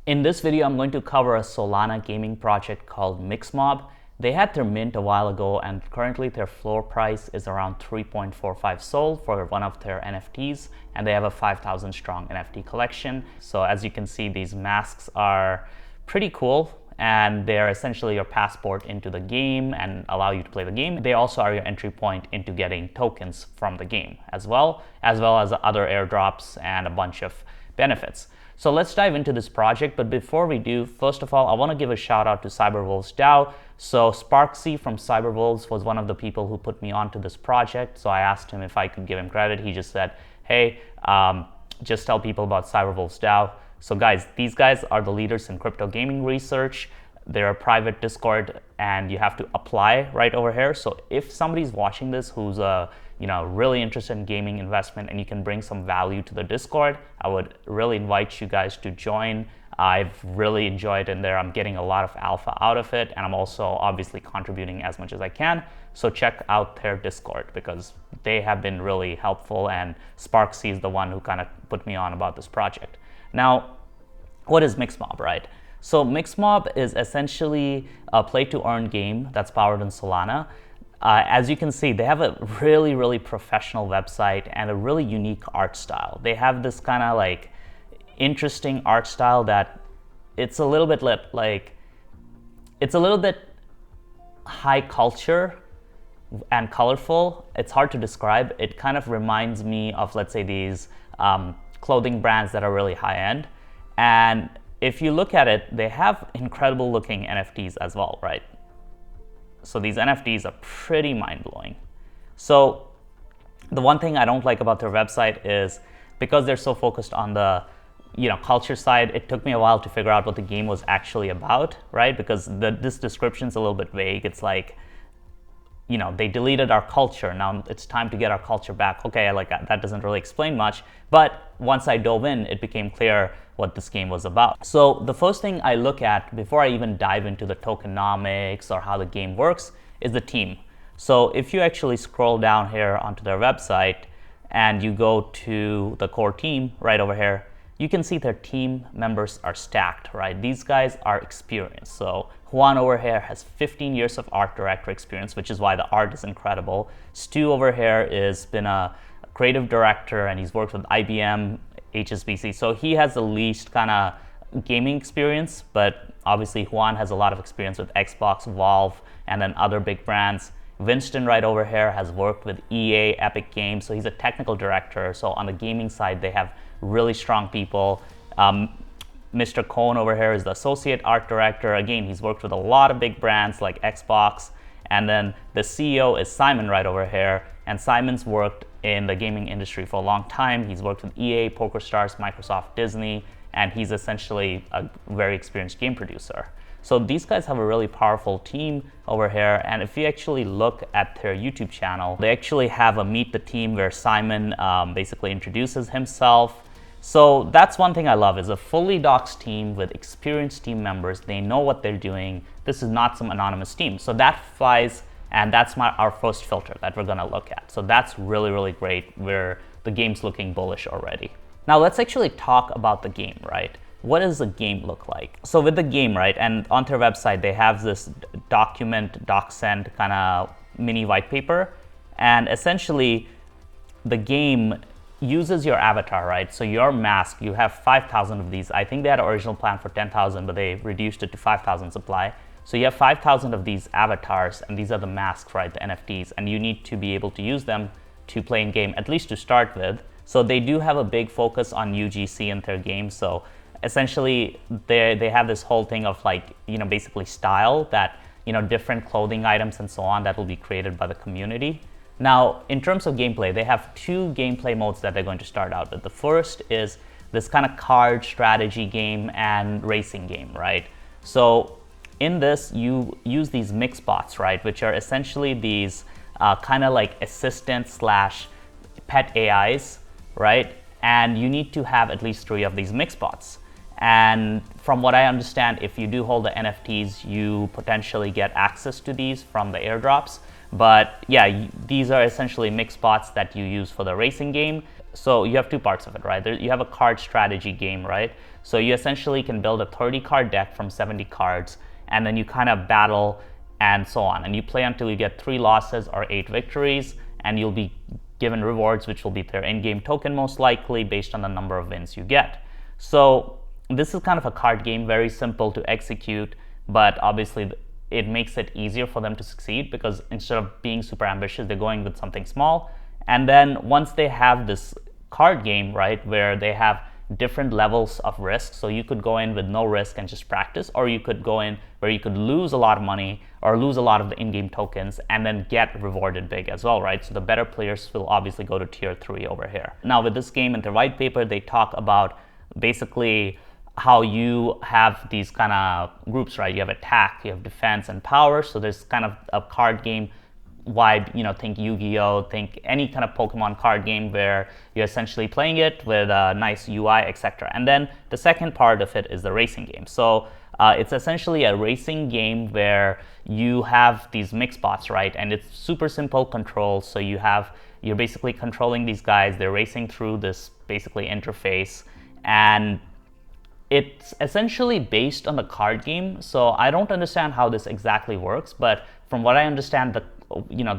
In this video, I'm going to cover a Solana gaming project called MixMob. They had their mint a while ago, and currently their floor price is around 3.45 SOL for one of their NFTs, and they have a 5,000 strong NFT collection. So as you can see, these masks are pretty cool, and they're essentially your passport into the game and allow you to play the game. They also are your entry point into getting tokens from the game as well as other airdrops and a bunch of benefits. So let's dive into this project, but before we do, first of all, I want to give a shout out to Cyberwolves DAO. So Sparksy from Cyberwolves was one of the people who put me onto this project. So I asked him if I could give him credit. He just said, hey, just tell people about Cyberwolves DAO. So guys, these guys are the leaders in crypto gaming research. They're a private Discord, and you have to apply right over here. So if somebody's watching this who's really interested in gaming investment and you can bring some value to the Discord, I would really invite you guys to join. I've really enjoyed in there. I'm getting a lot of alpha out of it, and I'm also obviously contributing as much as I can. So check out their Discord because they have been really helpful, and Sparksy is the one who kind of put me on about this project. Now, what is MixMob, right? So MixMob is essentially a play-to-earn game that's powered in Solana. As you can see, they have a really professional website and a really unique art style. They have this kind of like interesting art style that it's a little bit high culture and colorful. It's hard to describe. It kind of reminds me of, let's say, these clothing brands that are really high end. And if you look at it, they have incredible looking NFTs as well, right? So these NFTs are pretty mind-blowing. So the one thing I don't like about their website is because they're so focused on the culture side, it took me a while to figure out what the game was actually about, right? Because this description's a little bit vague. It's like, they deleted our culture. Now it's time to get our culture back. Okay, that doesn't really explain much. But once I dove in, it became clear what this game was about. So the first thing I look at before I even dive into the tokenomics or how the game works is the team. So if you actually scroll down here onto their website and you go to the core team right over here, you can see their team members are stacked, right? These guys are experienced. So Juan over here has 15 years of art director experience, which is why the art is incredible. Stu over here has been a creative director and he's worked with IBM, HSBC. So he has the least kind of gaming experience, but obviously Juan has a lot of experience with Xbox, Valve, and then other big brands. Winston right over here has worked with EA, Epic Games, so he's a technical director. So on the gaming side, they have really strong people. Mr. Cohn over here is the associate art director. Again, he's worked with a lot of big brands like Xbox. And then the CEO is Simon right over here. And Simon's worked in the gaming industry for a long time. He's worked with EA, PokerStars, Microsoft, Disney, and he's essentially a very experienced game producer. So these guys have a really powerful team over here. And if you actually look at their YouTube channel, they actually have a meet the team where Simon basically introduces himself. So that's one thing I love, is a fully doxed team with experienced team members. They know what they're doing. This is not some anonymous team. So that flies, and that's our first filter that we're gonna look at. So that's really great, where the game's looking bullish already. Now let's actually talk about the game, right? What does the game look like? So with the game, right, and on their website, they have this docsend kind of mini white paper, and essentially the game uses your avatar, right? So your mask, you have 5,000 of these. I think they had an original plan for 10,000, but they reduced it to 5,000 supply. So you have 5,000 of these avatars, and these are the masks, right, the NFTs, and you need to be able to use them to play in game, at least to start with. So they do have a big focus on UGC in their game. So essentially, they have this whole thing of basically style that, different clothing items and so on that will be created by the community. Now, in terms of gameplay, they have two gameplay modes that they're going to start out with. The first is this kind of card strategy game and racing game, right? So in this, you use these mix bots, right? Which are essentially these kind of like assistant / pet AIs, right? And you need to have at least 3 of these mix bots. And from what I understand, if you do hold the NFTs, you potentially get access to these from the airdrops. But yeah, these are essentially mixed bots that you use for the racing game. So you have two parts of it, right? You have a card strategy game, right? So you essentially can build a 30 card deck from 70 cards, and then you kind of battle and so on. And you play until you get 3 losses or 8 victories, and you'll be given rewards, which will be their in-game token most likely based on the number of wins you get. So this is kind of a card game, very simple to execute, but obviously it makes it easier for them to succeed because instead of being super ambitious, they're going with something small. And then once they have this card game, right, where they have different levels of risk, so you could go in with no risk and just practice, or you could go in where you could lose a lot of money or lose a lot of the in-game tokens and then get rewarded big as well, right? So the better players will obviously go to tier 3 over here. Now with this game in the white paper, they talk about basically how you have these kind of groups, right? You have attack, you have defense and power. So there's kind of a card game vibe, think Yu-Gi-Oh, think any kind of Pokemon card game where you're essentially playing it with a nice UI, etc. And then the second part of it is the racing game. So it's essentially a racing game where you have these mix bots, right? And it's super simple controls. So you're basically controlling these guys. They're racing through this basically interface, and it's essentially based on the card game. So I don't understand how this exactly works, but from what I understand, the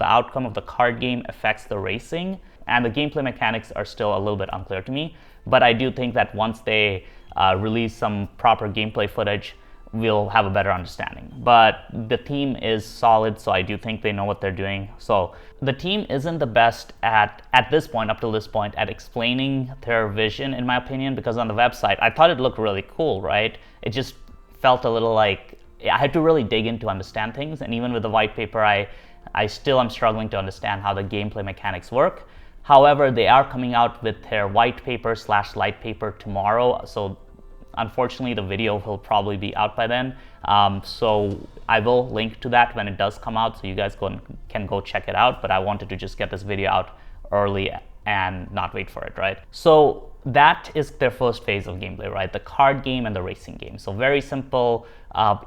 outcome of the card game affects the racing, and the gameplay mechanics are still a little bit unclear to me. But I do think that once they release some proper gameplay footage, we'll have a better understanding. But the team is solid, so I do think they know what they're doing. So the team isn't the best at this point, up till this point, at explaining their vision, in my opinion, because on the website, I thought it looked really cool, right? It just felt a little like I had to really dig in to understand things. And even with the white paper, I still am struggling to understand how the gameplay mechanics work. However, they are coming out with their white paper / light paper tomorrow. So unfortunately, the video will probably be out by then. So I will link to that when it does come out, so you guys can go check it out. But I wanted to just get this video out early and not wait for it, right? So that is their first phase of gameplay, right? The card game and the racing game. So very simple,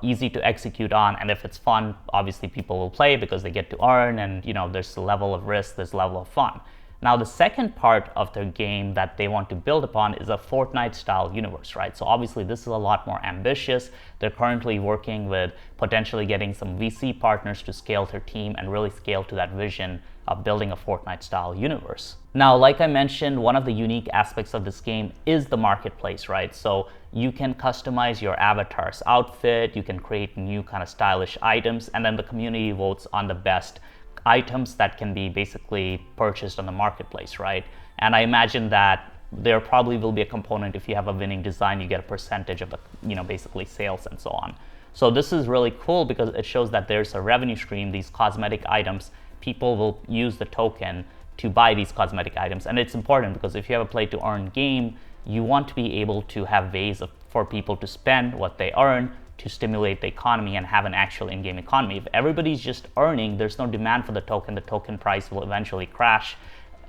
easy to execute on. And if it's fun, obviously people will play because they get to earn, and there's a level of risk, there's a level of fun. Now, the second part of their game that they want to build upon is a Fortnite-style universe, right? So obviously, this is a lot more ambitious. They're currently working with potentially getting some VC partners to scale their team and really scale to that vision of building a Fortnite-style universe. Now, like I mentioned, one of the unique aspects of this game is the marketplace, right? So you can customize your avatar's outfit, you can create new kind of stylish items, and then the community votes on the best items that can be basically purchased on the marketplace, right? And I imagine that there probably will be a component, if you have a winning design, you get a percentage of the, basically sales and so on. So this is really cool because it shows that there's a revenue stream. These cosmetic items, people will use the token to buy these cosmetic items. And it's important because if you have a play to earn game, you want to be able to have ways for people to spend what they earn to stimulate the economy and have an actual in-game economy. If everybody's just earning, there's no demand for the token price will eventually crash.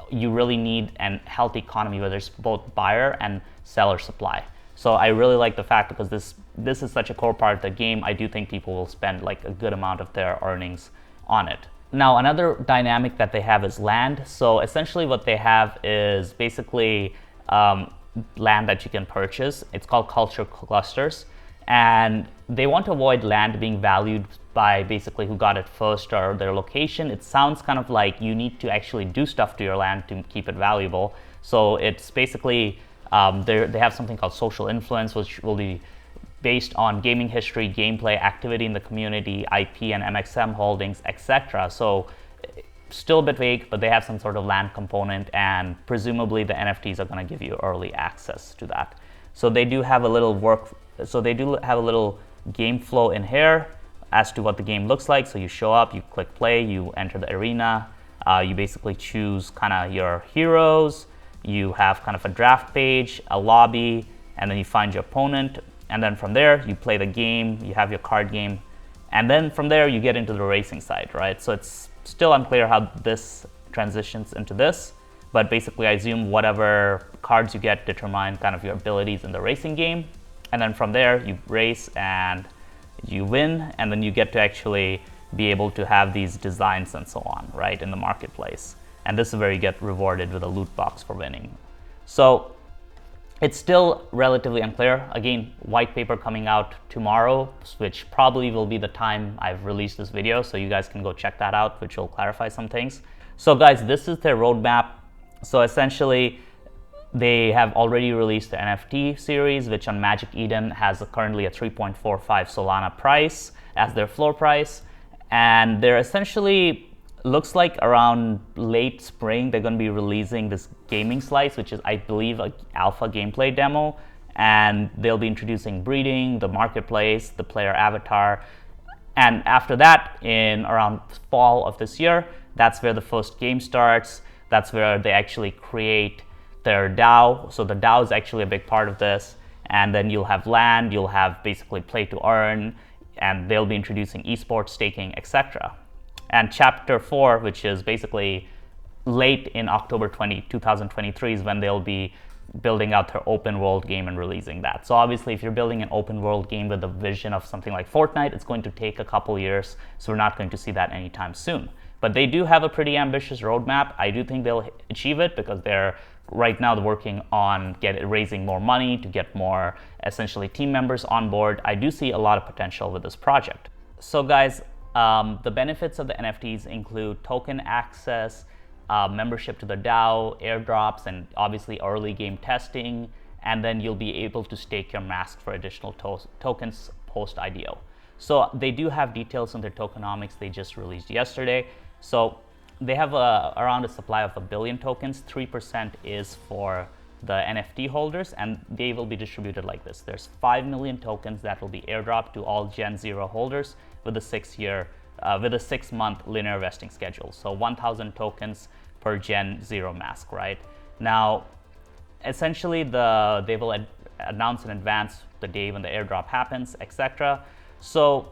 You really need a healthy economy where there's both buyer and seller supply. So I really like the fact, because this is such a core part of the game, I do think people will spend like a good amount of their earnings on it. Now, another dynamic that they have is land. So essentially what they have is basically land that you can purchase. It's called culture clusters. And they want to avoid land being valued by basically who got it first or their location. It sounds kind of like you need to actually do stuff to your land to keep it valuable. So it's basically, they have something called social influence, which will be based on gaming history, gameplay, activity in the community, IP and MXM holdings, etc. So still a bit vague, but they have some sort of land component, and presumably the NFTs are going to give you early access to that. So they do have a little game flow in here as to what the game looks like. So you show up, you click play, you enter the arena, you basically choose kind of your heroes, you have kind of a draft page, a lobby, and then you find your opponent. And then from there, you play the game, you have your card game. And then from there, you get into the racing side, right? So it's still unclear how this transitions into this. But basically, I assume whatever cards you get determine kind of your abilities in the racing game. And then from there, you race and you win. And then you get to actually be able to have these designs and so on, right, in the marketplace. And this is where you get rewarded with a loot box for winning. So It's still relatively unclear. Again, white paper coming out tomorrow, which probably will be the time I've released this video, so you guys can go check that out, which will clarify some things. So guys, this is their roadmap. So essentially, they have already released the NFT series, which on Magic Eden has currently a 3.45 Solana price as their floor price. And they're essentially, looks like around late spring, they're going to be releasing this gaming slice, which is, I believe, an alpha gameplay demo. And they'll be introducing breeding, the marketplace, the player avatar. And after that, in around fall of this year, that's where the first game starts. That's where they actually create their DAO. So the DAO is actually a big part of this. And then you'll have land, you'll have basically play to earn, and they'll be introducing esports, staking, etc. And Chapter 4, which is basically late in October 2023 is when they'll be building out their open world game and releasing that. So obviously, if you're building an open world game with a vision of something like Fortnite, it's going to take a couple years. So we're not going to see that anytime soon. But they do have a pretty ambitious roadmap. I do think they'll achieve it because they're right now working on raising more money to get more essentially team members on board. I do see a lot of potential with this project. So guys, the benefits of the NFTs include token access, membership to the DAO, airdrops, and obviously early game testing. And then you'll be able to stake your mask for additional tokens post IDO. So they do have details on their tokenomics they just released yesterday. So they have around a supply of 1 billion tokens. 3% is for the NFT holders, and they will be distributed like this. There's 5 million tokens that will be airdropped to all Gen 0 holders with a 6-month linear vesting schedule. So 1,000 tokens per Gen 0 mask, right? Now, essentially, they will announce in advance the day when the airdrop happens, etc. So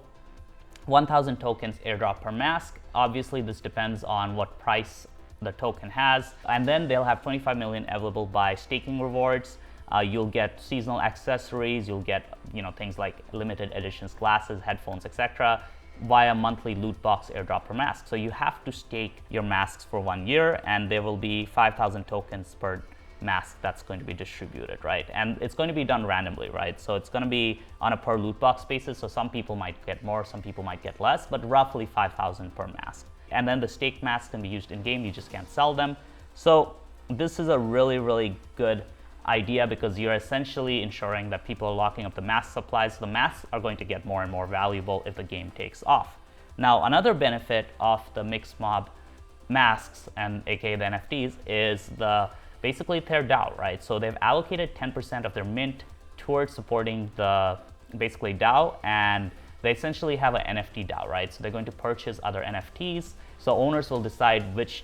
1,000 tokens airdrop per mask. Obviously, this depends on what price the token has. And then they'll have 25 million available by staking rewards. You'll get seasonal accessories. You'll get things like limited editions, glasses, headphones, etc. via monthly loot box airdrop per mask. So you have to stake your masks for 1 year, and there will be 5,000 tokens per mask that's going to be distributed, right? And it's going to be done randomly, right? So it's going to be on a per loot box basis. So some people might get more, some people might get less, but roughly 5,000 per mask. And then the staked masks can be used in game. You just can't sell them. So this is a really, really good idea because you're essentially ensuring that people are locking up the mask supplies. So the masks are going to get more and more valuable if the game takes off. Now, another benefit of the MixMob masks, and aka the NFTs, is basically their DAO, right? So they've allocated 10% of their mint towards supporting the basically DAO, and they essentially have an NFT DAO, right? So they're going to purchase other NFTs. So owners will decide which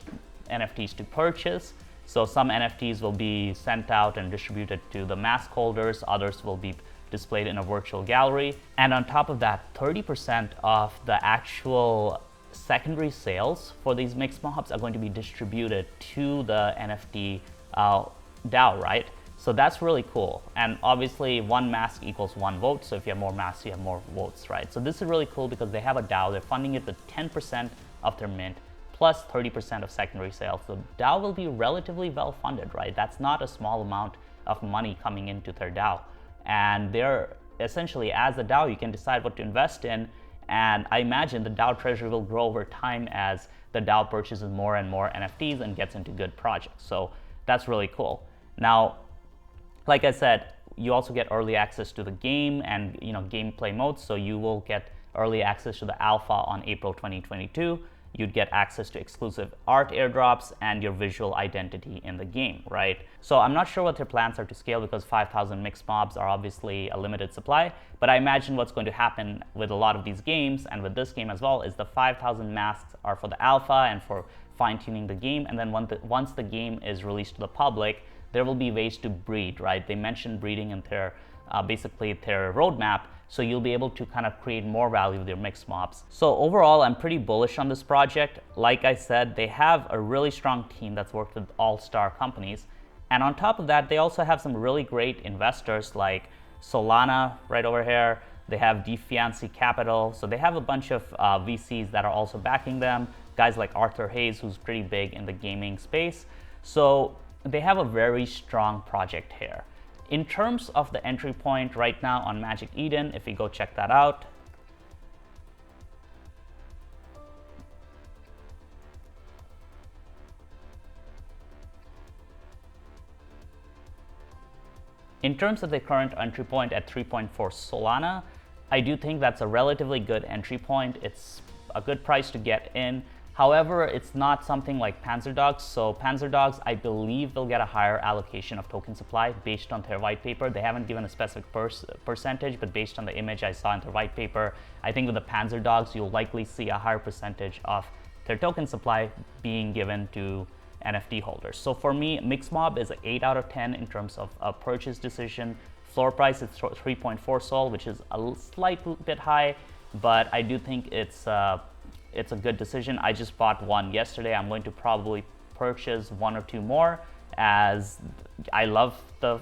NFTs to purchase. So some NFTs will be sent out and distributed to the mask holders. Others will be displayed in a virtual gallery. And on top of that, 30% of the actual secondary sales for these MixMobs are going to be distributed to the NFT DAO, right? So that's really cool. And obviously, one mask equals one vote. So if you have more masks, you have more votes, right? So this is really cool because they have a DAO. They're funding it with 10% of their mint plus 30% of secondary sales. So DAO will be relatively well funded, right? That's not a small amount of money coming into their DAO. And they're essentially, as a DAO, you can decide what to invest in. And I imagine the DAO treasury will grow over time as the DAO purchases more and more NFTs and gets into good projects. So that's really cool. Now, like I said, you also get early access to the game and gameplay modes. So you will get early access to the alpha on April 2022. You'd get access to exclusive art airdrops and your visual identity in the game, right? So I'm not sure what their plans are to scale because 5,000 MixMobs are obviously a limited supply, but I imagine what's going to happen with a lot of these games and with this game as well is the 5,000 masks are for the alpha and for fine-tuning the game, and then once the game is released to the public, there will be ways to breed, right? They mentioned breeding in their basically their roadmap, so you'll be able to kind of create more value with your MixMobs. So overall, I'm pretty bullish on this project. Like I said, they have a really strong team that's worked with all-star companies, and on top of that, they also have some really great investors like Solana right over here. They have DeFiancy Capital, so they have a bunch of VCs that are also backing them. Guys like Arthur Hayes, who's pretty big in the gaming space. So they have a very strong project here. In terms of the entry point right now on Magic Eden, if we go check that out, in terms of the current entry point at 3.4 Solana, I do think that's a relatively good entry point. It's a good price to get in. However, it's not something like PanzerDogs. So PanzerDogs, I believe they'll get a higher allocation of token supply based on their white paper. They haven't given a specific percentage, but based on the image I saw in their white paper, I think with the PanzerDogs, you'll likely see a higher percentage of their token supply being given to NFT holders. So for me, MixMob is an 8 out of 10 in terms of a purchase decision. Floor price is 3.4 Sol, which is a slight bit high, but I do think it's a good decision. I just bought one yesterday. I'm going to probably purchase 1 or 2 more, as I love the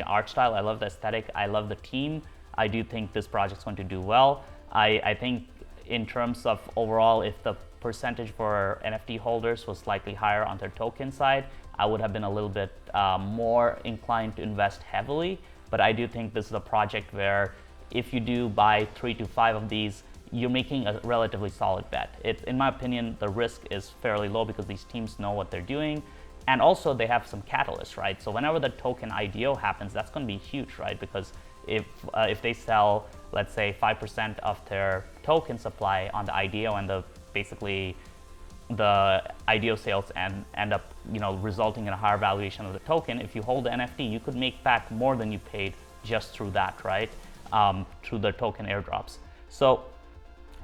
art style, I love the aesthetic, I love the team. I do think this project's going to do well. I think in terms of overall, if the percentage for NFT holders was slightly higher on their token side, I would have been a little bit more inclined to invest heavily. But I do think this is a project where if you do buy 3 to 5 of these, you're making a relatively solid bet. In my opinion, the risk is fairly low because these teams know what they're doing. And also they have some catalysts, right? So whenever the token IDO happens, that's going to be huge, right? Because if they sell, let's say 5% of their token supply on the IDO, and basically the IDO sales end up resulting in a higher valuation of the token, if you hold the NFT, you could make back more than you paid just through that, right? Through the token airdrops. So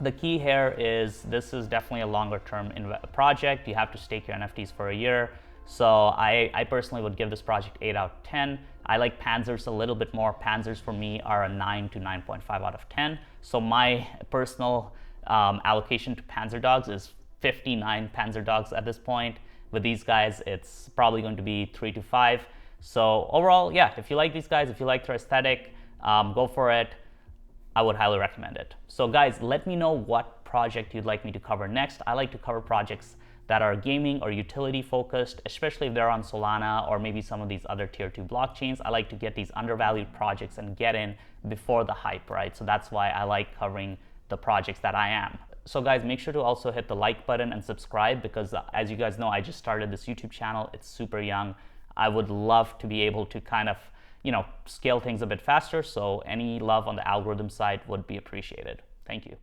the key here is this is definitely a longer term project. You have to stake your NFTs for a year. So I personally would give this project 8 out of 10. I like Panzers a little bit more. Panzers for me are a 9 to 9.5 out of 10. So my personal allocation to PanzerDogs is 59 PanzerDogs at this point. With these guys, it's probably going to be 3 to 5. So overall, yeah, if you like these guys, if you like their aesthetic, go for it. I would highly recommend it. So guys, let me know what project you'd like me to cover next. I like to cover projects that are gaming or utility focused, especially if they're on Solana or maybe some of these other tier 2 blockchains. I like to get these undervalued projects and get in before the hype, right? So that's why I like covering the projects that I am. So guys, make sure to also hit the like button and subscribe, because as you guys know, I just started this YouTube channel. It's super young. I would love to be able to kind of, scale things a bit faster. So any love on the algorithm side would be appreciated. Thank you.